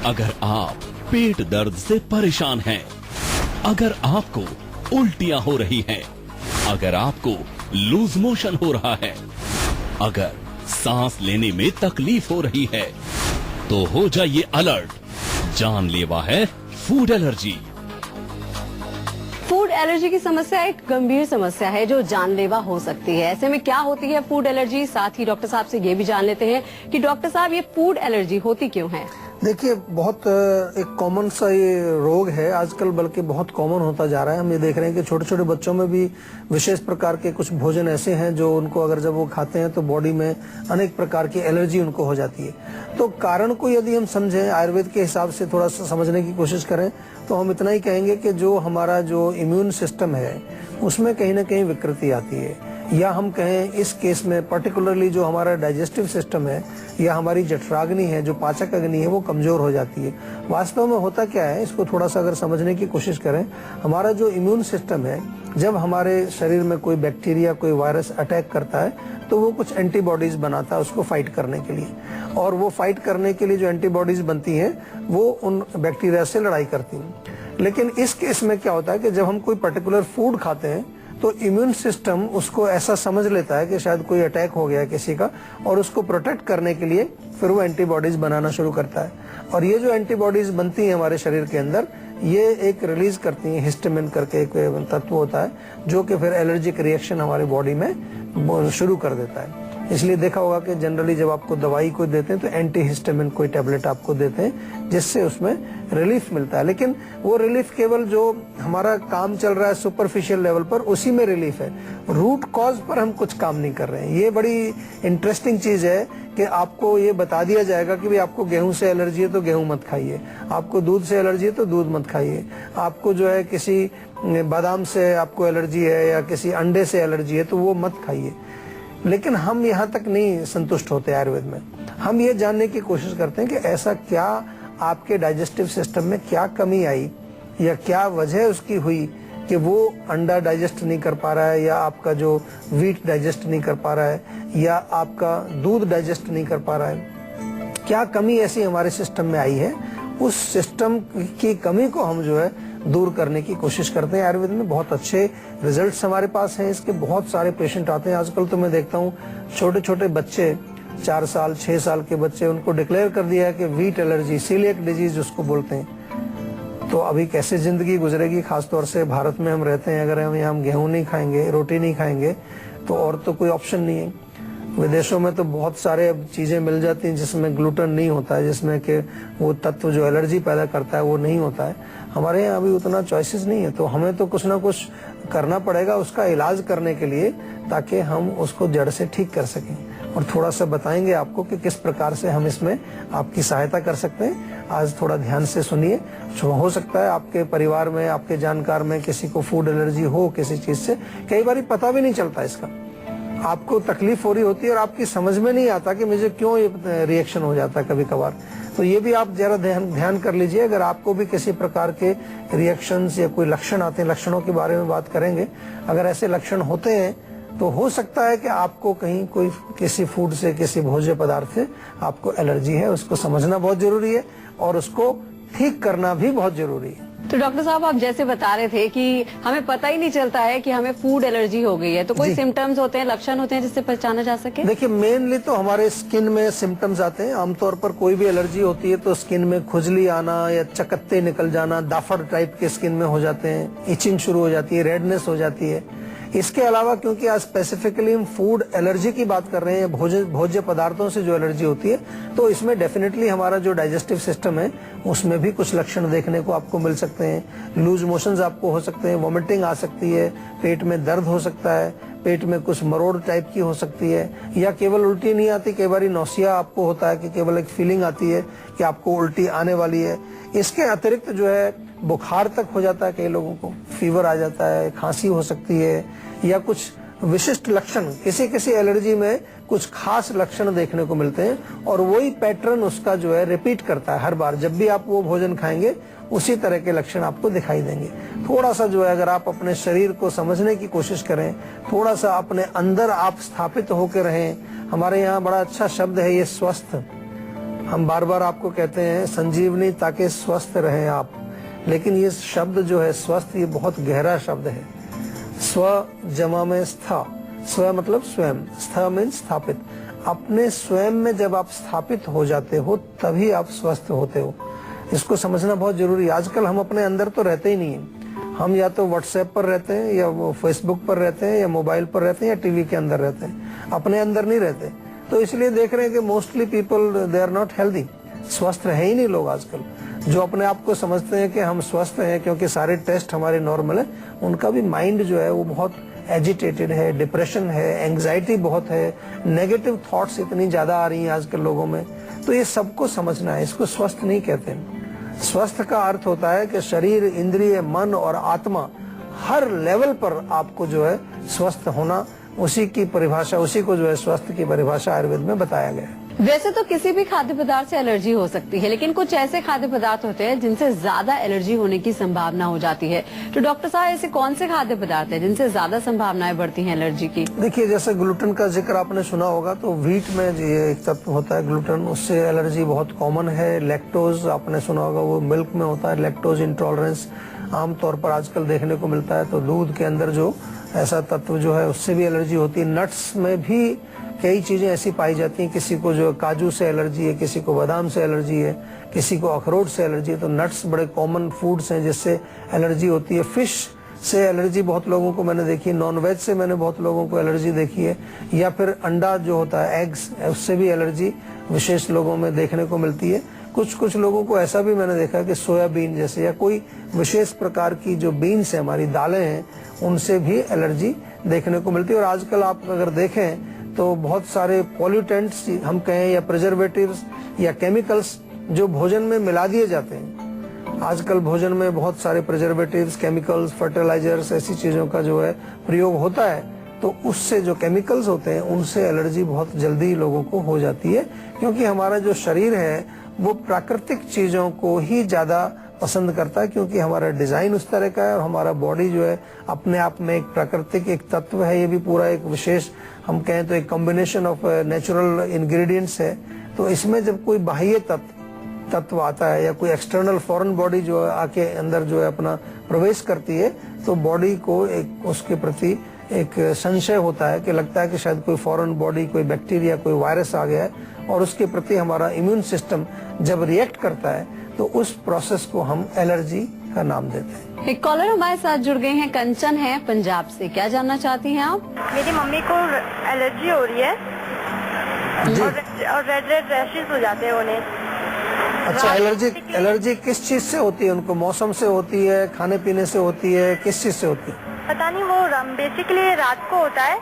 अगर आप पेट दर्द से परेशान हैं, अगर आपको उल्टियां हो रही हैं, अगर आपको लूज मोशन हो रहा है, अगर सांस लेने में तकलीफ हो रही है, तो हो जाइए अलर्ट। जानलेवा है फूड एलर्जी। फूड एलर्जी की समस्या एक गंभीर समस्या है जो जानलेवा हो सकती है। ऐसे में क्या होती है फूड एलर्जी, साथ ही डॉक्टर साहब से ये भी जान लेते हैं कि डॉक्टर साहब ये फूड एलर्जी होती क्यों है। देखिए, बहुत एक कॉमन सा ये रोग है आजकल, बल्कि बहुत कॉमन होता जा रहा है। हम ये देख रहे हैं कि छोटे छोटे बच्चों में भी विशेष प्रकार के कुछ भोजन ऐसे हैं जो उनको अगर जब वो खाते हैं तो बॉडी में अनेक प्रकार की एलर्जी उनको हो जाती है। तो कारण को यदि हम समझें, आयुर्वेद के हिसाब से थोड़ा सा समझने की कोशिश करें, तो हम इतना ही कहेंगे कि जो हमारा जो इम्यून सिस्टम है उसमें कहीं ना कहीं विकृति आती है, या हम कहें इस केस में पर्टिकुलरली जो हमारा डाइजेस्टिव सिस्टम है या हमारी जठराग्नि है, जो पाचक अग्नि है, वो कमजोर हो जाती है। वास्तव में होता क्या है, इसको थोड़ा सा अगर समझने की कोशिश करें, हमारा जो इम्यून सिस्टम है, जब हमारे शरीर में कोई बैक्टीरिया, कोई वायरस अटैक करता है तो वो कुछ एंटीबॉडीज बनाता है उसको फाइट करने के लिए, और वो फाइट करने के लिए जो एंटीबॉडीज बनती हैं वो उन बैक्टीरिया से लड़ाई करती हैं। लेकिन इस केस में क्या होता है कि जब हम कोई पर्टिकुलर फूड खाते हैं तो इम्यून सिस्टम उसको ऐसा समझ लेता है कि शायद कोई अटैक हो गया किसी का, और उसको प्रोटेक्ट करने के लिए फिर वो एंटीबॉडीज बनाना शुरू करता है। और ये जो एंटीबॉडीज बनती हैं हमारे शरीर के अंदर, ये एक रिलीज करती हैं हिस्टामिन करके एक तत्व होता है जो कि फिर एलर्जिक रिएक्शन हमारी बॉडी में शुरू कर देता है। इसलिए देखा होगा कि जनरली जब आपको दवाई कोई देते हैं तो एंटी हिस्टामिन कोई टैबलेट आपको देते हैं जिससे उसमें रिलीफ मिलता है। लेकिन वो रिलीफ केवल जो हमारा काम चल रहा है सुपरफिशियल लेवल पर, उसी में रिलीफ है। रूट कॉज पर हम कुछ काम नहीं कर रहे हैं। ये बड़ी इंटरेस्टिंग चीज है कि आपको ये बता दिया जाएगा कि भाई आपको गेहूं से एलर्जी है तो गेहूं मत खाइए, आपको दूध से एलर्जी है तो दूध मत खाइए, आपको जो है किसी बादाम से आपको एलर्जी है या किसी अंडे से एलर्जी है तो वो मत खाइए। लेकिन हम यहाँ तक नहीं संतुष्ट होते आयुर्वेद में। हम ये जानने की कोशिश करते हैं कि ऐसा क्या आपके डाइजेस्टिव सिस्टम में क्या कमी आई या क्या वजह उसकी हुई कि वो अंडा डाइजेस्ट नहीं कर पा रहा है, या आपका जो वीट डाइजेस्ट नहीं कर पा रहा है, या आपका दूध डाइजेस्ट नहीं कर पा रहा है। क्या कमी ऐसी हमारे सिस्टम में आई है, उस सिस्टम की कमी को हम जो है दूर करने की कोशिश करते हैं। आयुर्वेद में बहुत अच्छे रिजल्ट्स हमारे पास हैं इसके। बहुत सारे पेशेंट आते हैं आजकल, तो मैं देखता हूँ छोटे छोटे बच्चे, 4 साल 6 साल के बच्चे, उनको डिक्लेयर कर दिया है कि वीट एलर्जी, सीलिएक डिजीज उसको बोलते हैं। तो अभी कैसे जिंदगी गुजरेगी, खासतौर से भारत में हम रहते हैं, अगर हम गेहूं नहीं खाएंगे, रोटी नहीं खाएंगे तो और तो कोई ऑप्शन नहीं है। विदेशों में तो बहुत सारे चीजें मिल जाती हैं जिसमें ग्लूटेन नहीं होता है, जिसमें कि वो तत्व जो एलर्जी पैदा करता है वो नहीं होता है। हमारे यहाँ अभी उतना चॉइसेस नहीं है, तो हमें तो कुछ ना कुछ करना पड़ेगा उसका इलाज करने के लिए, ताकि हम उसको जड़ से ठीक कर सकें। और थोड़ा सा बताएंगे आपको कि किस प्रकार से हम इसमें आपकी सहायता कर सकते हैं। आज थोड़ा ध्यान से सुनिए। हो सकता है आपके परिवार में, आपके जानकार में किसी को फूड एलर्जी हो किसी चीज से, कई बार पता भी नहीं चलता इसका, आपको तकलीफ हो रही होती है और आपकी समझ में नहीं आता कि मुझे क्यों ये रिएक्शन हो जाता है कभी कभार। तो ये भी आप जरा ध्यान कर लीजिए। अगर आपको भी किसी प्रकार के रिएक्शंस या कोई लक्षण आते हैं, लक्षणों के बारे में बात करेंगे, अगर ऐसे लक्षण होते हैं तो हो सकता है कि आपको कहीं कोई किसी फूड से, किसी भोज्य पदार्थ से आपको एलर्जी है। उसको समझना बहुत जरूरी है और उसको ठीक करना भी बहुत जरूरी है। तो डॉक्टर साहब, आप जैसे बता रहे थे कि हमें पता ही नहीं चलता है कि हमें फूड एलर्जी हो गई है, तो कोई सिम्टम्स होते हैं, लक्षण होते हैं जिससे पहचाना जा सके? देखिए, मेनली तो हमारे स्किन में सिम्टम्स आते हैं। आमतौर पर कोई भी एलर्जी होती है तो स्किन में खुजली आना या चकत्ते निकल जाना, दाफड़ टाइप के स्किन में हो जाते हैं, इचिंग शुरू हो जाती है, रेडनेस हो जाती है। इसके अलावा क्योंकि आज स्पेसिफिकली हम फूड एलर्जी की बात कर रहे हैं, भोज्य पदार्थों से जो एलर्जी होती है, तो इसमें डेफिनेटली हमारा जो डाइजेस्टिव सिस्टम है उसमें भी कुछ लक्षण देखने को आपको मिल सकते हैं। लूज मोशंस आपको हो सकते हैं, वोमिटिंग आ सकती है, पेट में दर्द हो सकता है, पेट में कुछ मरोड़ टाइप की हो सकती है, या केवल उल्टी नहीं आती, कई बार नौसिया आपको होता है कि केवल एक फीलिंग आती है कि आपको उल्टी आने वाली है। इसके अतिरिक्त जो है बुखार तक हो जाता है, कई लोगों को फीवर आ जाता है, खांसी हो सकती है, या कुछ विशिष्ट लक्षण, किसी किसी एलर्जी में कुछ खास लक्षण देखने को मिलते हैं और वही पैटर्न उसका जो है रिपीट करता है हर बार। जब भी आप वो भोजन खाएंगे उसी तरह के लक्षण आपको दिखाई देंगे। थोड़ा सा जो है अगर आप अपने शरीर को समझने की कोशिश करें, थोड़ा सा अपने अंदर आप स्थापित होकर रहें। हमारे यहाँ बड़ा अच्छा शब्द है ये स्वस्थ। हम बार बार आपको कहते हैं संजीवनी ताकि स्वस्थ रहें आप, लेकिन ये शब्द जो है स्वस्थ, ये बहुत गहरा शब्द है। स्व जमा में स्था, स्व मतलब स्वयं, स्थ मीन स्थापित। अपने स्वयं में जब आप स्थापित हो जाते हो तभी आप स्वस्थ होते हो। इसको समझना बहुत जरूरी है। आजकल हम अपने अंदर तो रहते ही नहीं है, हम या तो व्हाट्सएप पर रहते हैं या वो फेसबुक पर रहते हैं या मोबाइल पर रहते हैं या टीवी के अंदर रहते हैं, अपने अंदर नहीं रहते। तो इसलिए देख रहे हैं कि mostly people they are not healthy, स्वस्थ रहे ही नहीं लोग आजकल। जो अपने आप को समझते हैं कि हम स्वस्थ हैं क्योंकि सारे टेस्ट हमारे नॉर्मल है, उनका भी माइंड जो है वो बहुत एजिटेटेड है, डिप्रेशन है, एंग्जाइटी बहुत है, नेगेटिव थॉट्स इतनी ज्यादा आ रही हैं आजकल लोगों में। तो ये सबको समझना है, इसको स्वस्थ नहीं कहते। स्वस्थ का अर्थ होता है कि शरीर, इंद्रिय, मन और आत्मा हर लेवल पर आपको जो है स्वस्थ होना, उसी की परिभाषा, उसी को जो है स्वस्थ की परिभाषा आयुर्वेद में बताया गया है। वैसे तो किसी भी खाद्य पदार्थ से एलर्जी हो सकती है, लेकिन कुछ ऐसे खाद्य पदार्थ होते हैं जिनसे ज्यादा एलर्जी होने की संभावना हो जाती है। तो डॉक्टर साहब, ऐसे कौन से खाद्य पदार्थ हैं जिनसे ज्यादा संभावनाएं बढ़ती हैं एलर्जी की? देखिए, जैसे ग्लूटेन का जिक्र आपने सुना होगा, तो व्हीट में ये एक तत्व होता है ग्लूटेन, उससे एलर्जी बहुत कॉमन है। लैक्टोज आपने सुना होगा, वो मिल्क में होता है। लैक्टोज इंटॉलरेंस आमतौर पर आजकल देखने को मिलता है। तो दूध के अंदर जो ऐसा तत्व जो है उससे भी एलर्जी होती है। नट्स में भी कई चीजें ऐसी पाई जाती हैं, किसी को जो काजू से एलर्जी है, किसी को बादाम से एलर्जी है, किसी को अखरोट से एलर्जी है। तो नट्स बड़े कॉमन फूड्स हैं जिससे एलर्जी होती है। फिश से एलर्जी बहुत लोगों को मैंने देखी है, नॉन वेज से मैंने बहुत लोगों को एलर्जी देखी है, या फिर अंडा जो होता है एग्स, उससे भी एलर्जी विशेष लोगों में देखने को मिलती है। कुछ लोगों को ऐसा भी मैंने देखा कि सोयाबीन जैसे या कोई विशेष प्रकार की जो बीन्स है, हमारी दालें हैं, उनसे भी एलर्जी देखने को मिलती है। और आजकल आप अगर देखें तो बहुत सारे पॉल्यूटेंट्स हम कहें या प्रिजर्वेटिव्स या केमिकल्स जो भोजन में मिला दिए जाते हैं। आजकल भोजन में बहुत सारे प्रिजर्वेटिव्स, केमिकल्स, फर्टिलाइजर्स, ऐसी चीजों का जो है प्रयोग होता है। तो उससे जो केमिकल्स होते हैं उनसे एलर्जी बहुत जल्दी लोगों को हो जाती है, क्योंकि हमारा जो शरीर है वो प्राकृतिक चीजों को ही ज्यादा पसंद करता है, क्योंकि हमारा डिजाइन उस तरह का है और हमारा बॉडी जो है अपने आप में एक प्राकृतिक एक तत्व है। ये भी पूरा एक विशेष, हम कहें तो एक कॉम्बिनेशन ऑफ नेचुरल इंग्रेडिएंट्स है। तो इसमें जब कोई बाह्य तत्व आता है या कोई एक्सटर्नल फॉरेन बॉडी जो आके अंदर जो है अपना प्रवेश करती है, तो बॉडी को एक उसके प्रति एक संशय होता है कि लगता है कि शायद कोई फॉरेन बॉडी, कोई बैक्टीरिया, कोई वायरस आ गया है, और उसके प्रति हमारा इम्यून सिस्टम जब रिएक्ट करता है तो उस प्रोसेस को हम एलर्जी का नाम देते हैं। एक कॉलर हमारे साथ जुड़ गए हैं, कंचन है पंजाब से। क्या जानना चाहती हैं आप? मेरी मम्मी को एलर्जी हो रही है और रेड रैशेस हो जाते हैं उन्हें। अच्छा, एलर्जी किस चीज से होती है उनको? मौसम से होती है, खाने पीने से होती है, किस चीज से होती है? पता नहीं, वो बेसिकली रात को होता है।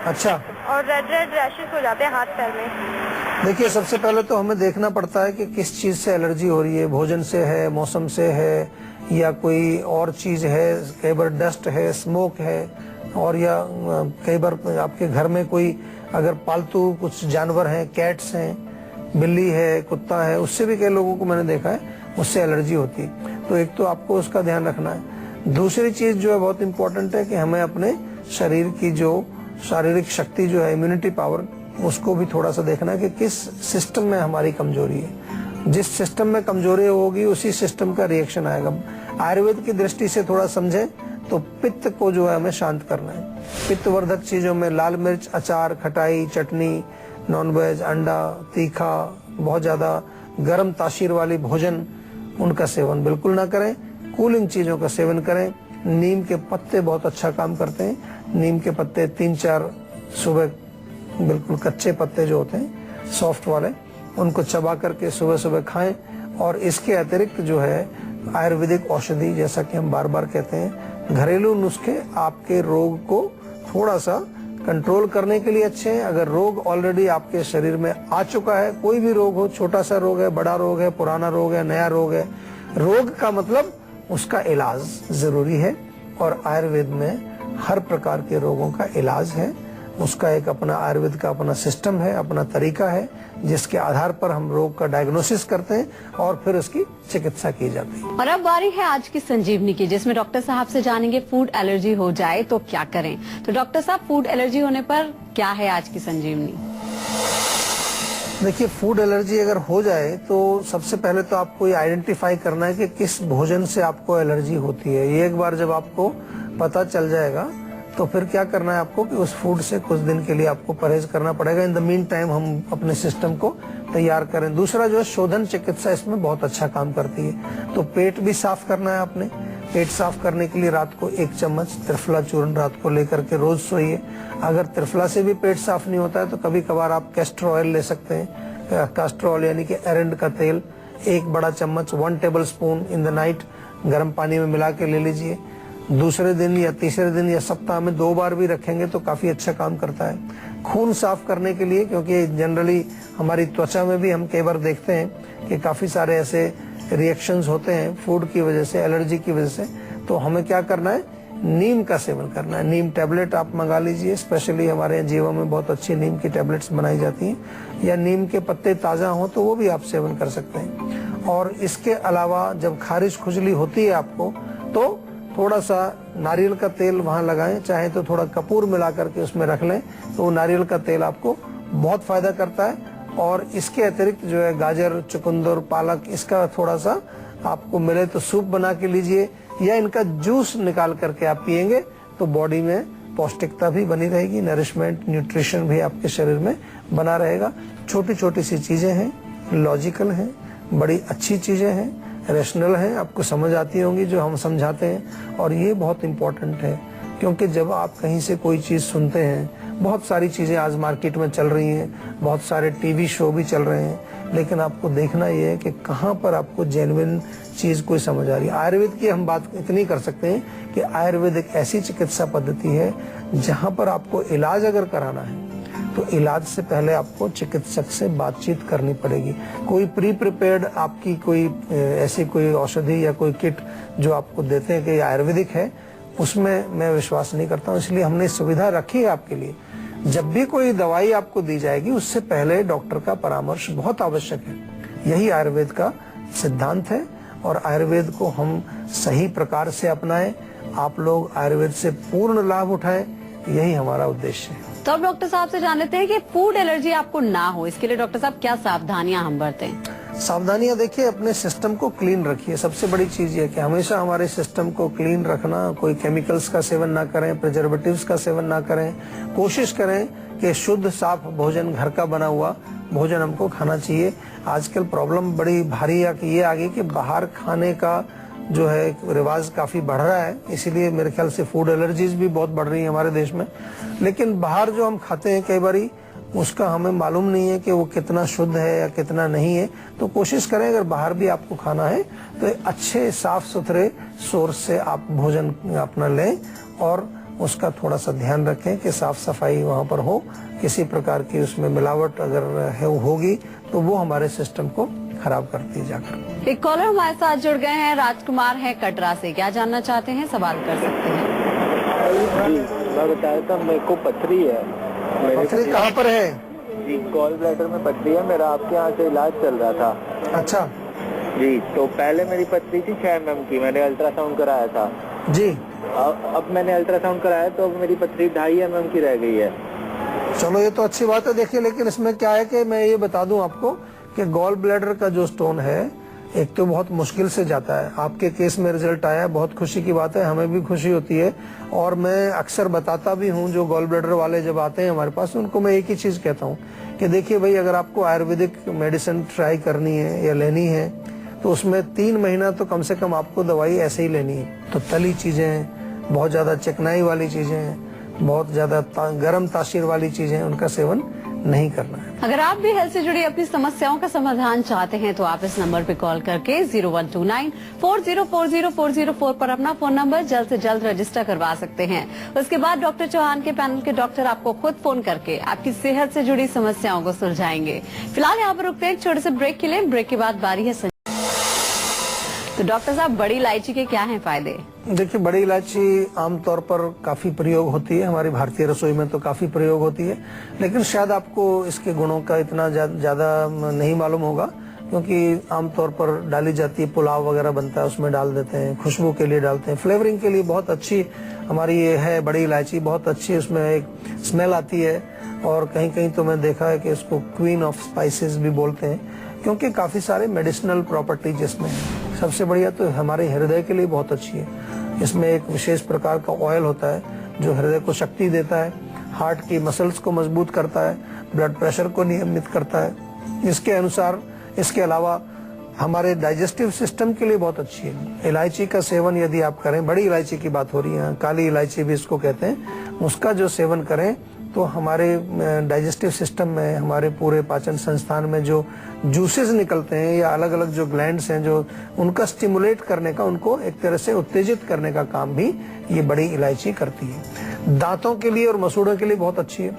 अच्छा। और रेड रैशेस हो जाते हैं हाथ पैर में। देखिए, सबसे पहले तो हमें देखना पड़ता है कि किस चीज से एलर्जी हो रही है। भोजन से है, मौसम से है, या कोई और चीज है। कई बार डस्ट है, स्मोक है, और या कई बार आपके घर में कोई अगर पालतू कुछ जानवर हैं, कैट्स हैं, बिल्ली है, कुत्ता है, उससे भी कई लोगों को मैंने देखा है उससे एलर्जी होती है। तो एक तो आपको उसका ध्यान रखना है। दूसरी चीज जो है बहुत इंपॉर्टेंट है कि हमें अपने शरीर की जो शारीरिक शक्ति जो है, इम्यूनिटी पावर, उसको भी थोड़ा सा देखना है कि किस सिस्टम में हमारी कमजोरी है। जिस सिस्टम में कमजोरी होगी उसी सिस्टम का रिएक्शन आएगा। आयुर्वेद की दृष्टि से थोड़ा समझे तो पित्त को जो है हमें शांत करना है। पित्तवर्धक चीजों में लाल मिर्च, अचार, खटाई, चटनी, नॉनवेज, अंडा, तीखा, बहुत ज्यादा गर्म तासीर वाली भोजन, उनका सेवन बिल्कुल ना करें। कूलिंग चीजों का सेवन करें। नीम के पत्ते बहुत अच्छा काम करते हैं। नीम के पत्ते 3-4 सुबह, बिल्कुल कच्चे पत्ते जो होते हैं सॉफ्ट वाले, उनको चबा करके सुबह सुबह खाएं। और इसके अतिरिक्त जो है आयुर्वेदिक औषधि, जैसा कि हम बार बार कहते हैं, घरेलू नुस्खे आपके रोग को थोड़ा सा कंट्रोल करने के लिए अच्छे हैं। अगर रोग ऑलरेडी आपके शरीर में आ चुका है, कोई भी रोग हो, छोटा सा रोग है, बड़ा रोग है, पुराना रोग है, नया रोग है, रोग का मतलब उसका इलाज जरूरी है। और आयुर्वेद में हर प्रकार के रोगों का इलाज है। उसका एक अपना आयुर्वेद का अपना सिस्टम है, अपना तरीका है, जिसके आधार पर हम रोग का डायग्नोसिस करते हैं और फिर उसकी चिकित्सा की जाती है। और अब बारी है आज की संजीवनी की, जिसमें डॉक्टर साहब से जानेंगे फूड एलर्जी हो जाए तो क्या करें। तो डॉक्टर साहब, फूड एलर्जी होने पर क्या है आज की संजीवनी? देखिए, फूड एलर्जी अगर हो जाए तो सबसे पहले तो आपको ये आइडेंटिफाई करना है कि किस भोजन से आपको एलर्जी होती है। ये एक बार जब आपको पता चल जाएगा तो फिर क्या करना है आपको कि उस फूड से कुछ दिन के लिए आपको परहेज करना पड़ेगा। इन द मीन टाइम हम अपने सिस्टम को तैयार करें। दूसरा जो है शोधन चिकित्सा इसमें बहुत अच्छा काम करती है। तो पेट भी साफ करना है आपने। पेट साफ करने के लिए रात को 1 चम्मच त्रिफला चूर्ण रात को लेकर के रोज सोइए। अगर त्रिफला से भी पेट साफ नहीं होता है तो कभी कभार आप कैस्टर ऑयल ले सकते हैं। कैस्टर ऑयल यानी कि एरंड का तेल 1 बड़ा चम्मच 1 table spoon in the night गर्म पानी में मिला के ले लीजिए। दूसरे दिन या तीसरे दिन या सप्ताह में 2 बार भी रखेंगे तो काफी अच्छा काम करता है। खून साफ करने के लिए, क्योंकि जनरली हमारी त्वचा में भी हम कई बार देखते हैं कि काफी सारे ऐसे रिएक्शंस होते हैं फूड की वजह से, एलर्जी की वजह से, तो हमें क्या करना है, नीम का सेवन करना है। नीम टैबलेट आप मंगा लीजिए। स्पेशली हमारे यहाँ जीवा में बहुत अच्छी नीम की टैबलेट्स बनाई जाती हैं, या नीम के पत्ते ताजा हों तो वो भी आप सेवन कर सकते हैं। और इसके अलावा जब खारिश खुजली होती है आपको तो थोड़ा सा नारियल का तेल वहां लगाएं, चाहे तो थोड़ा कपूर मिला करके उसमें रख लें तो वो नारियल का तेल आपको बहुत फायदा करता है। और इसके अतिरिक्त जो है गाजर, चुकंदर, पालक, इसका थोड़ा सा आपको मिले तो सूप बना के लीजिए, या इनका जूस निकाल करके आप पिएंगे तो बॉडी में पौष्टिकता भी बनी रहेगी, नरिशमेंट, न्यूट्रिशन भी आपके शरीर में बना रहेगा। छोटी छोटी सी चीजें हैं, लॉजिकल हैं, बड़ी अच्छी चीजें हैं, रैशनल हैं, आपको समझ आती होंगी जो हम समझाते हैं। और ये बहुत इम्पोर्टेंट है, क्योंकि जब आप कहीं से कोई चीज सुनते हैं, बहुत सारी चीजें आज मार्केट में चल रही हैं, बहुत सारे टीवी शो भी चल रहे हैं, लेकिन आपको देखना ये है कि कहाँ पर आपको जेन्युइन चीज कोई समझ आ रही है। आयुर्वेद की हम बात इतनी कर सकते हैं कि आयुर्वेद एक ऐसी चिकित्सा पद्धति है जहाँ पर आपको इलाज अगर कराना है तो इलाज से पहले आपको चिकित्सक से बातचीत करनी पड़ेगी। कोई प्री प्रिपेयर्ड आपकी कोई ऐसी कोई औषधि या कोई किट जो आपको देते हैं कि आयुर्वेदिक है, उसमें मैं विश्वास नहीं करता हूँ। इसलिए हमने सुविधा रखी है आपके लिए। जब भी कोई दवाई आपको दी जाएगी उससे पहले डॉक्टर का परामर्श बहुत आवश्यक है। यही आयुर्वेद का सिद्धांत है और आयुर्वेद को हम सही प्रकार से अपनाएं, आप लोग आयुर्वेद से पूर्ण लाभ उठाएं, यही हमारा उद्देश्य है। तो अब डॉक्टर साहब से जान लेते हैं कि फूड एलर्जी आपको ना हो, इसके लिए डॉक्टर साहब क्या सावधानियां हम बरतें? सावधानियां देखिए, अपने सिस्टम को क्लीन रखिए। सबसे बड़ी चीज ये है कि हमेशा हमारे सिस्टम को क्लीन रखना। कोई केमिकल्स का सेवन ना करें, प्रिजर्वेटिव्स का सेवन ना करें। कोशिश करें कि शुद्ध साफ भोजन, घर का बना हुआ भोजन हमको खाना चाहिए। आजकल प्रॉब्लम बड़ी भारी ये आ गई कि बाहर खाने का जो है रिवाज काफी बढ़ रहा है, इसीलिए मेरे ख्याल से फूड एलर्जीज भी बहुत बढ़ रही है हमारे देश में। लेकिन बाहर जो हम खाते हैं कई बारी उसका हमें मालूम नहीं है कि वो कितना शुद्ध है या कितना नहीं है। तो कोशिश करें अगर बाहर भी आपको खाना है तो अच्छे साफ सुथरे सोर्स से आप भोजन अपना लें और उसका थोड़ा सा ध्यान रखें कि साफ सफाई वहाँ पर हो। किसी प्रकार की उसमें मिलावट अगर है होगी तो वो हमारे सिस्टम को खराब करती है जाकर। एक कॉलर हमारे साथ जुड़ गए हैं, राजकुमार है कटरा से। क्या जानना चाहते हैं, सवाल कर सकते हैं। मैं बताया था मेरे को पथरी है। पथरी कहाँ पर है? जी, गॉल ब्लैडर में पथरी है। मेरा आपके यहाँ से इलाज चल रहा था। अच्छा जी, तो पहले मेरी पथरी थी 6 mm की, मैंने अल्ट्रासाउंड कराया था जी। अब मैंने अल्ट्रासाउंड कराया तो अब मेरी पथरी 2.5 mm की रह गई है। चलो ये तो अच्छी बात है। देखिए, लेकिन इसमें क्या है कि मैं ये बता दूं आपको कि गॉल ब्लैडर का जो स्टोन है एक तो बहुत मुश्किल से जाता है। आपके केस में रिजल्ट आया है, बहुत खुशी की बात है, हमें भी खुशी होती है। और मैं अक्सर बताता भी हूँ, जो गॉल ब्लैडर वाले जब आते हैं हमारे पास उनको मैं एक ही चीज कहता हूँ कि देखिए भाई, अगर आपको आयुर्वेदिक मेडिसिन ट्राई करनी है या लेनी है तो उसमें 3 महीना तो कम से कम आपको दवाई ऐसे ही लेनी है। तो तली चीजें, बहुत ज्यादा चिकनाई वाली चीजें, बहुत ज्यादा गर्म तासीर वाली चीजें, उनका सेवन नहीं करना है। अगर आप भी हेल्थ से जुड़ी अपनी समस्याओं का समाधान चाहते हैं तो आप इस नंबर पर कॉल करके 0129404004 पर अपना फोन नंबर जल्द से जल्द रजिस्टर करवा सकते हैं। उसके बाद डॉक्टर चौहान के पैनल के डॉक्टर आपको खुद फोन करके आपकी सेहत से जुड़ी समस्याओं को सुलझाएंगे। फिलहाल यहाँ पर रुकते हैं एक छोटे से ब्रेक के लिए। ब्रेक के बाद बारी है तो डॉक्टर साहब, बड़ी इलायची के क्या हैं फायदे? देखिए, बड़ी इलायची आमतौर पर काफी प्रयोग होती है, हमारी भारतीय रसोई में तो काफी प्रयोग होती है, लेकिन शायद आपको इसके गुणों का इतना ज्यादा नहीं मालूम होगा, क्योंकि आमतौर पर डाली जाती है, पुलाव वगैरह बनता है उसमें डाल देते हैं, खुशबू के लिए डालते हैं, फ्लेवरिंग के लिए बहुत अच्छी हमारी ये है बड़ी इलायची, बहुत अच्छी उसमें एक स्मेल आती है। और कहीं कहीं तो मैं देखा है कि इसको क्वीन ऑफ स्पाइसेस भी बोलते हैं, क्योंकि काफी सारे मेडिसिनल प्रॉपर्टीज इसमें है। सबसे बढ़िया तो हमारे हृदय के लिए बहुत अच्छी है। इसमें एक विशेष प्रकार का ऑयल होता है जो हृदय को शक्ति देता है, हार्ट की मसल्स को मजबूत करता है, ब्लड प्रेशर को नियमित करता है। इसके अलावा हमारे डाइजेस्टिव सिस्टम के लिए बहुत अच्छी है। इलायची का सेवन यदि आप करें, बड़ी इलायची की बात हो रही है, काली इलायची भी इसको कहते हैं, उसका जो सेवन करें तो हमारे डाइजेस्टिव सिस्टम में, हमारे पूरे पाचन संस्थान में जो जूसेस निकलते हैं या अलग अलग जो ग्लैंड्स हैं, जो उनका स्टिमुलेट करने का, उनको एक तरह से उत्तेजित करने का काम भी ये बड़ी इलायची करती है। दांतों के लिए और मसूड़ों के लिए बहुत अच्छी है।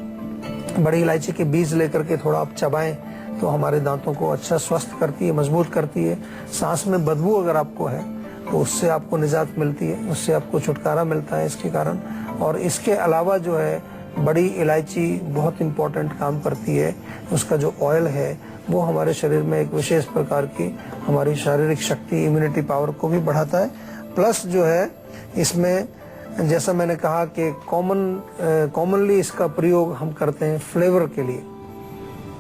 बड़ी इलायची के बीज लेकर के थोड़ा आप चबाएं तो हमारे दांतों को अच्छा स्वस्थ करती है, मजबूत करती है। सांस में बदबू अगर आपको है तो उससे आपको निजात मिलती है, उससे आपको छुटकारा मिलता है इसके कारण। और इसके अलावा जो है बड़ी इलायची बहुत इम्पोर्टेंट काम करती है। उसका जो ऑयल है वो हमारे शरीर में एक विशेष प्रकार की हमारी शारीरिक शक्ति, इम्यूनिटी पावर को भी बढ़ाता है। प्लस जो है इसमें, जैसा मैंने कहा कि कॉमनली इसका प्रयोग हम करते हैं फ्लेवर के लिए।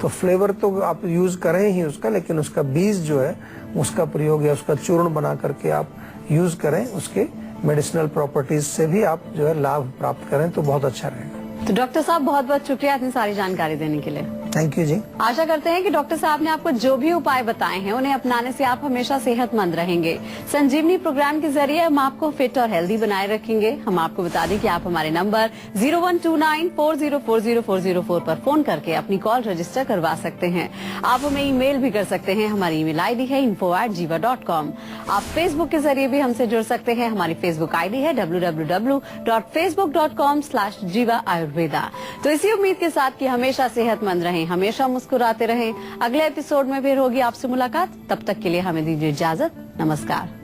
तो फ्लेवर तो आप यूज करें ही उसका, लेकिन उसका बीज जो है उसका प्रयोग या उसका चूर्ण बना करके आप यूज करें, उसके मेडिसिनल प्रॉपर्टीज से भी आप जो है लाभ प्राप्त करें तो बहुत अच्छा रहेगा। तो डॉक्टर साहब बहुत बहुत शुक्रिया इतनी सारी जानकारी देने के लिए। थैंक यू जी। आशा करते हैं कि डॉक्टर साहब ने आपको जो भी उपाय बताए हैं उन्हें अपनाने से आप हमेशा सेहतमंद रहेंगे। संजीवनी प्रोग्राम के जरिए हम आपको फिट और हेल्दी बनाए रखेंगे। हम आपको बता दें कि आप हमारे नंबर 0129404004 पर फोन करके अपनी कॉल रजिस्टर करवा सकते हैं। आप हमें ईमेल भी कर सकते हैं। हमारी ईमेल आईडी है info@jiva.com। आप फेसबुक के जरिए भी हमसे जुड़ सकते हैं। हमारी फेसबुक आईडी है www.facebook.com/jiva-ayurveda। तो इसी उम्मीद के साथ कि हमेशा सेहतमंद रहें, हमेशा मुस्कुराते रहें। अगले एपिसोड में फिर होगी आपसे मुलाकात। तब तक के लिए हमें दीजिए इजाजत। नमस्कार।